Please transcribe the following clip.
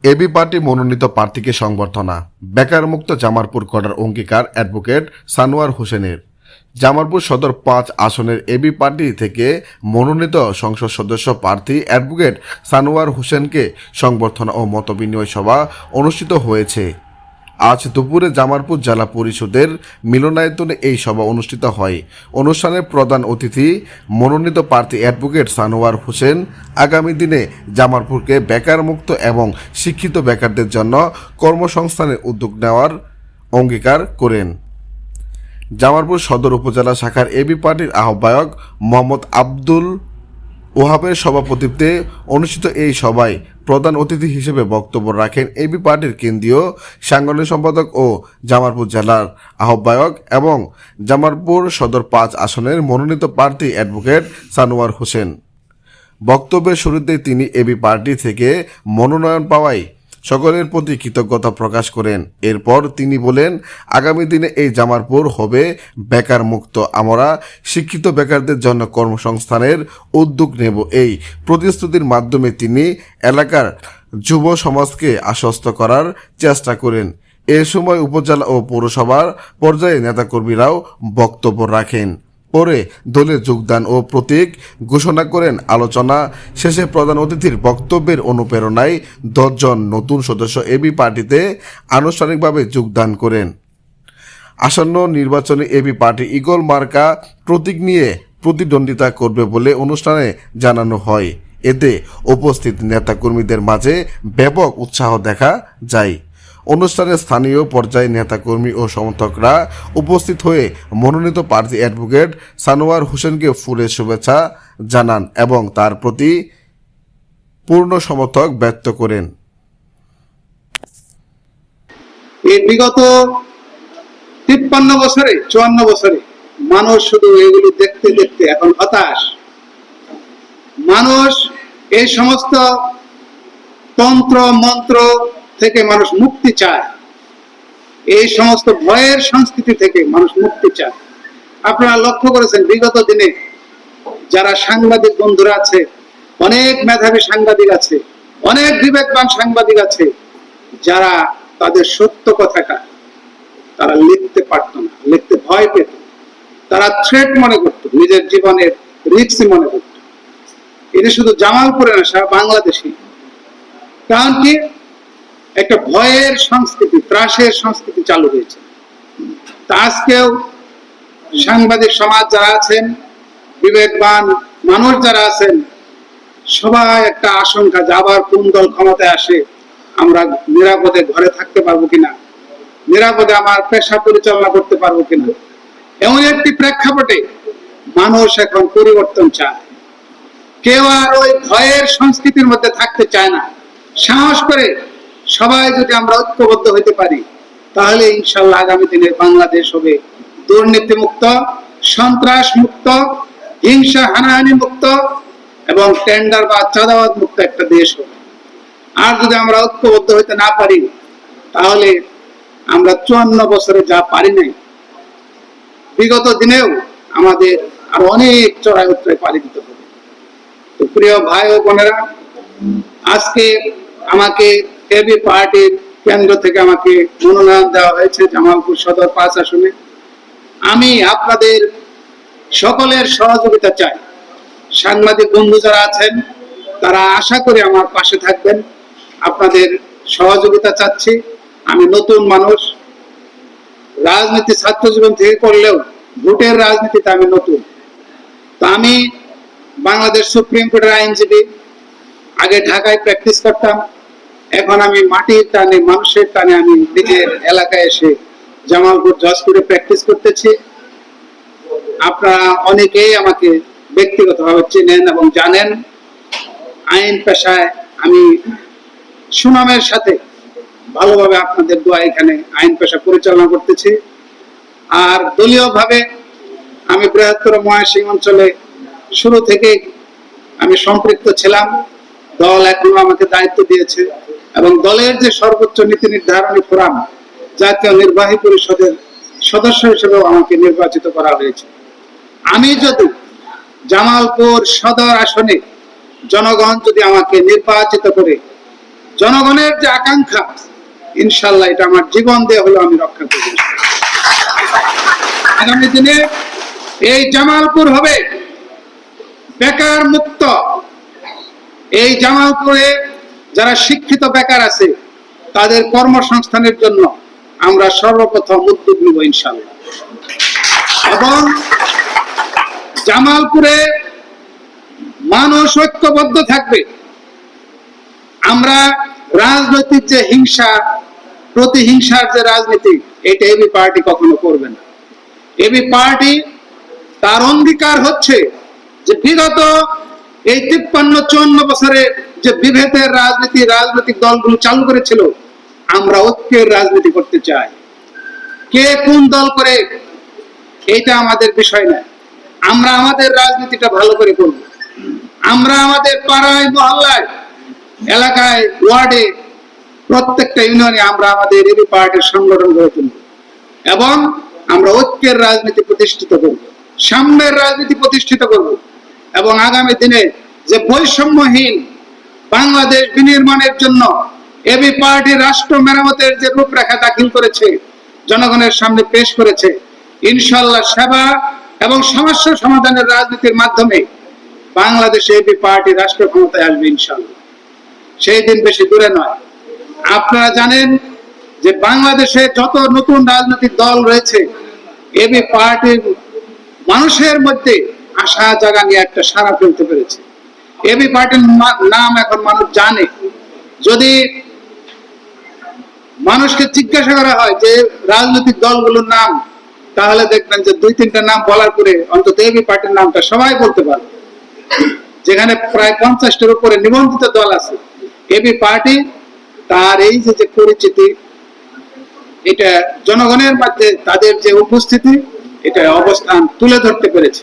AB party মনোনীত প্রার্থীকে সংবর্ধনা। বেকারমুক্ত জামালপুর করার অঙ্গীকার অ্যাডভোকেট সানোয়ার হোসেনের। জামালপুর সদর 5 আসনের এবি পার্টি থেকে মনোনীত সংসদ সদস্য প্রার্থী অ্যাডভোকেট সানোয়ার হোসেনকে সংবর্ধনা ও মতবিনিময় সভা অনুষ্ঠিত হয়েছে। আজ দুপুরে জামালপুর জেলা পরিষদের মিলনায়তনে এই সভা অনুষ্ঠিত হয়। অনুষ্ঠানের প্রধান অতিথি মনোনীত প্রার্থী অ্যাডভোকেট সানোয়ার হোসেন আগামী দিনে জামালপুরকে বেকারমুক্ত এবং শিক্ষিত বেকারদের জন্য কর্মসংস্থানের উদ্যোগ নেওয়ার অঙ্গীকার করেন। জামালপুর সদর উপজেলা শাখার এবি পার্টির আহ্বায়ক মোহাম্মদ আব্দুল ওহাবের সভাপতিত্বে অনুষ্ঠিত এই সভায় প্রধান অতিথি হিসেবে বক্তব্য রাখেন এবি পার্টির কেন্দ্রীয় সাংগঠনিক সম্পাদক ও জামালপুর জেলার আহ্বায়ক এবং জামালপুর সদর 5 আসনের মনোনীত প্রার্থী অ্যাডভোকেট সানোয়ার হোসেন। বক্তব্যের শুরুতে তিনি এবি পার্টি থেকে মনোনয়ন পাওয়ায় সকলের প্রতি কৃতজ্ঞতা প্রকাশ করেন। এরপর তিনি বলেন, আগামী দিনে এই জামালপুর হবে বেকার মুক্ত। আমরা শিক্ষিত বেকারদের জন্য কর্মসংস্থানের উদ্যোগ নেব। এই প্রতিশ্রুতির মাধ্যমে তিনি এলাকার যুব সমাজকে আশ্বস্ত করার চেষ্টা করেন। এ সময় উপজেলা ও পৌরসভার পর্যায়ে নেতাকর্মীরাও বক্তব্য রাখেন। পরে দলে যোগদান ও প্রতীক ঘোষণা করেন। আলোচনা শেষে প্রধান অতিথির বক্তব্যের অনুপ্রেরণায় 10 জন নতুন সদস্য এবি পার্টিতে আনুষ্ঠানিকভাবে যোগদান করেন। আসন্ন নির্বাচনে এবি পার্টি ঈগল মার্কা প্রতীক নিয়ে প্রতিদ্বন্দ্বিতা করবে বলে অনুষ্ঠানে জানানো হয়। এতে উপস্থিত নেতাকর্মীদের মাঝে ব্যাপক উৎসাহ দেখা যায়। অনুষ্ঠানে স্থানীয় পর্যায়ে নেতাকর্মী ও সমর্থকরা উপস্থিত হয়ে মনোনীত প্রার্থী অ্যাডভোকেট সানোয়ার হোসেনকে ফুলের শুভেচ্ছা জানান এবং তার প্রতি পূর্ণ সমর্থন ব্যক্ত করেন। এই বিগত 53 বছরে 54 বছরে মানুষ শুধু এগুলি দেখতে দেখতে এখন হতাশ। মানুষ এই সমস্ত তন্ত্র মন্ত্র থেকে মানুষ মুক্তি চায়, এই সমস্ত ভয়ের সংস্কৃতি থেকে মানুষ মুক্তি চায়। আপনারা লক্ষ্য করেছেন বিগত দিনে যারা সাংবাদিক বন্ধুরা আছে, অনেক মেধাবী সাংবাদিক আছে, অনেক বিবেকবান সাংবাদিক আছে, যারা তাদের সত্য কথাটা তারা লিখতে পারত না, লিখতে ভয় পেত, তারা থ্রেট মনে করত, নিজের জীবনের রিস্ক মনে করত। এটা শুধু জামালপুরে না, সারা বাংলাদেশে। কারণ কি, একটা ভয়ের সংস্কৃতি, ত্রাসের সংস্কৃতি চালু হয়েছে। তা আজকেও সাংবাদিক সমাজ যারা আছেন, বিবেকবান মানুষ যারা আছেন, সবাই একটা আশঙ্কা যে আবার কোন দল ক্ষমতায় আসে, আমরা নিরাপদে ঘরে থাকতে পারবো কিনা, নিরাপদে আমার পেশা পরিচালনা করতে পারবো কিনা। এমন একটি প্রেক্ষাপটে মানুষ এখন পরিবর্তন চায়। কেউ আর ওই ভয়ের সংস্কৃতির মধ্যে থাকতে চায় না। সাহস করে সবাই যদি আমরা ঐক্যবদ্ধ হইতে পারি, তাহলে ইনশাল্লাহ আগামী দিনে বাংলাদেশ হবে দুর্নীতি মুক্ত, সন্ত্রাস মুক্ত, হিংসা হানাহানি মুক্ত এবং টেন্ডার বা চাঁদাবাদ মুক্ত একটা দেশ হবে। আর যদি আমরা ঐক্যবদ্ধ হইতে না পারি, তাহলে আমরা 54 বছরে যা পারি নাই, বিগত দিনেও আমাদের আর অনেক চড়াই উতরাই পাড়ি দিতে হবে। তো প্রিয় ভাই ও বোনেরা, আজকে আমাকে এবি পার্টির কেন্দ্র থেকে আমাকে মনোনয়ন দেওয়া হয়েছে জামালপুর সদর 5 আসনে। আমি আপনাদের সকলের সহযোগিতা চাই। সাংবাদিক বন্ধু যারা আছেন, তারা আশা করি আমার পাশে থাকবেন। আপনাদের সহযোগিতা চাচ্ছি। আমি নতুন মানুষ, রাজনীতি ছাত্র জীবন থেকে করলেও ভোটের রাজনীতিতে আমি নতুন। তো আমি বাংলাদেশ সুপ্রিম কোর্টের আইনজীবী, আগে ঢাকায় প্র্যাকটিস করতাম। এখন আমি মাটির টানে, মানুষের টানে আমি নিজের এলাকায় এসে জামালপুর জজ কোর্টে প্র্যাকটিস করতেছি। আপনারা অনেকেই আমাকে ব্যক্তিগতভাবে চেনেন এবং জানেন। আইন পেশায় আমি সুনামের সাথে ভালোভাবে আপনাদের দোয়া এখানে আইন পেশা পরিচালনা করতেছি। আর দলীয়ভাবে আমি বৃহত্তর ময়মনসিংহ অঞ্চলে শুরু থেকে আমি সম্পৃক্ত ছিলাম। দল এখনো আমাকে দায়িত্ব দিয়েছে এবং দলের যে সর্বোচ্চ নীতি নির্ধারণী ফোরাম, জাতীয় নির্বাহী পরিষদের সদস্য হিসেবেও আমাকে নির্বাচিত করা হয়েছে। আমি যদি জামালপুর সদর আসনে জনগণ যদি আমাকে নির্বাচিত করে জনগণের যে আকাঙ্ক্ষা, ইনশাল্লাহ এটা আমার জীবন দিয়ে হলো আমি রক্ষা করব। আগামী দিনে এই জামালপুর হবে বেকার মুক্ত। এই জামালপুরে যারা শিক্ষিত বেকার আছে তাদের কর্মসংস্থানের জন্য আমরা সর্বপ্রথম উদ্যোগ নিব ইনশাল্লাহ। এবং জামালপুরে মানুষ ঐক্যবদ্ধ থাকবে। আমরা রাজনৈতিক যে হিংসা, প্রতিহিংসার যে রাজনীতি, এটা এবি পার্টি কখনো করবে না। এবি পার্টি তার অঙ্গীকার হচ্ছে যে বিগত এই 53-54 বছরে যে বিভেদের রাজনীতি রাজনৈতিক দলগুলো চালু করেছিল, আমরা ঐক্যের রাজনীতি করতে চাই। কে কোন দল করে এটা আমাদের বিষয় না। আমরা আমাদের রাজনীতিটা ভালো করে করব। আমরা আমাদের পাড়ায়, মহল্লায়, এলাকায়, ওয়ার্ডে, প্রত্যেকটা ইউনিয়নে আমরা আমাদের এবি পার্টির সংগঠন গড়ে তুলব এবং আমরা ঐক্যের রাজনীতি প্রতিষ্ঠিত করব, সাম্যের রাজনীতি প্রতিষ্ঠিত করব এবং আগামী দিনে যে বৈষম্যহীন বাংলাদেশ বিনির্মাণের জন্য এবি পার্টি রাষ্ট্র মেরামতের যে রূপরেখা দাখিল করেছে, জনগণের সামনে পেশ করেছে, ইনশাল্লাহ সেবা এবং সমস্যা সমাধানের রাজনীতির মাধ্যমে বাংলাদেশে এবি পার্টি রাষ্ট্র ক্ষমতায় আসবে ইনশাল্লাহ। সেই দিন বেশি দূরে নয়। আপনারা জানেন যে বাংলাদেশে যত নতুন রাজনৈতিক দল রয়েছে, এবি পার্টির মানুষের মধ্যে আশা জাগা নিয়ে একটা সাড়া ফেলতে পেরেছে। এবি পার্টির নাম এখন মানুষ জানে। যদি মানুষকে জিজ্ঞাসা করা হয় যে রাজনৈতিক দলগুলোর নাম, তাহলে দেখবেন যে 2-3টা নাম বলার পরে অন্তত এবি পার্টির নামটা সবাই বলতে পারে। যেখানে প্রায় 50টার উপরে নিবন্ধিত দল আছে, এবি পার্টি তার এই যে পরিচিতি, এটা জনগণের মধ্যে তাদের যে উপস্থিতি, এটা অবস্থান তুলে ধরতে পেরেছে।